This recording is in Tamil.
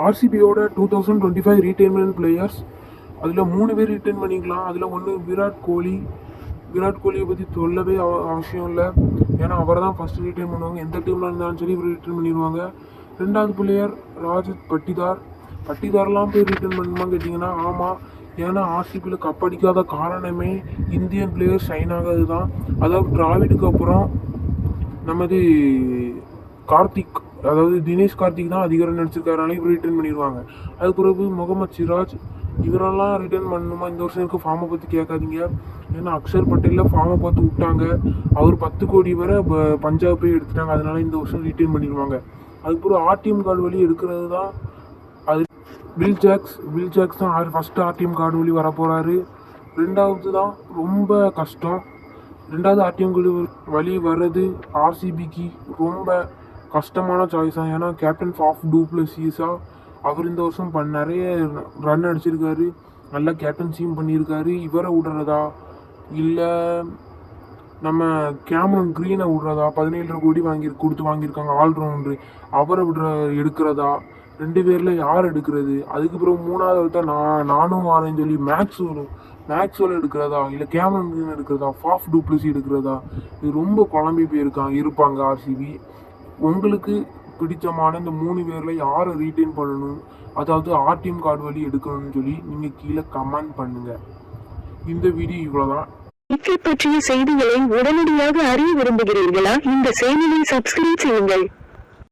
ஆர்சிபியோட 2025 ரீடைன்மெண்ட் பிளேயர்ஸ் அதில் 3 பேர் ரிட்டைன் பண்ணிக்கலாம். அதில் ஒன்று விராட் கோலியை பற்றி சொல்லவே அவசியம் இல்லை. ஏன்னா அவரை தான் ஃபஸ்ட்டு ரிட்டைன் பண்ணுவாங்க. எந்த டீமில் இருந்தாலும் சரி இவர் ரிட்டைன் பண்ணிடுவாங்க. 2வது பிளேயர் ராஜத் பட்டிதார்லாம் போய் ரிட்டைன் பண்ணுமா கேட்டிங்கன்னா ஆமாம். ஏன்னா ஆர்சிபியில் கப் அடிக்காத காரணமே இந்தியன் பிளேயர் ஷைன் ஆகாது தான். அதாவது டிராவிடுக்கு அப்புறம் நமது கார்த்திக், அதாவது தினேஷ் கார்த்திக் தான் அதிக ரன் அடிச்சிருக்காருனால இவர் ரிட்டர்ன் பண்ணிடுவாங்க. அது பிறகு முகமது சிராஜ் இவரெல்லாம் ரிட்டர்ன் பண்ணணுமா? இந்த வருஷம் இருக்க ஃபார்மை பற்றி கேட்காதீங்க. ஏன்னா அக்ஷர் பட்டேலில் ஃபார்மை பார்த்து விட்டாங்க. அவர் 10 கோடி வரை பஞ்சாப் போய் எடுத்துட்டாங்க. அதனால இந்த வருஷம் ரிட்டர்ன் பண்ணிடுவாங்க. அதுக்கப்புறம் ஆர்டிஎம் கார்டு வழி எடுக்கிறது தான் அது. வில் ஜாக்ஸ் தான் ஃபஸ்ட்டு ஆர்டிஎம் கார்டு வழி வரப்போகிறாரு. 2வது தான் ரொம்ப கஷ்டம். 2வது ஆர்டிஎம் கார்டு வழி வர்றது ஆர்சிபிக்கு ரொம்ப கஷ்டமான சாய்ஸ் தான். ஏன்னா கேப்டன் ஃபாஃப் டூ பிளஸிஸா அவர் இந்த வருஷம் நிறைய ரன் அடிச்சிருக்காரு, நல்லா கேப்டன்சியும் பண்ணியிருக்காரு. இவரை விடுறதா இல்லை நம்ம கேமரன் க்ரீனை விடுறதா? 17 கோடி கொடுத்து வாங்கியிருக்காங்க ஆல்ரவுண்டரு. அவரை எடுக்கிறதா? 2 பேரில் யார் எடுக்கிறது? அதுக்கப்புறம் 3வது தான் நானும் வரேன்னு சொல்லி மேக்ஸ்வெல் எடுக்கிறதா இல்லை கேமரன் க்ரீன் எடுக்கிறதா? ஃபாஃப் டூ பிளஸி எடுக்கிறதா? இது ரொம்ப குழம்பி இருப்பாங்க ஆர்சிபி. உங்களுக்கு பிடிச்சமான இந்த 3 பேரில் யாரை ரீட்டைன் பண்ணணும், அதாவது ஆர்டிஎம் கார்டு வழி எடுக்கணும்னு சொல்லி நீங்கள் கீழே கமெண்ட் பண்ணுங்கள். இந்த வீடியோ இவ்வளோதான். கிரிக்கெட் பற்றிய செய்திகளை உடனடியாக அறிய விரும்புகிறீர்களா? இந்த சேனலை சப்ஸ்கிரைப் செய்யுங்கள்.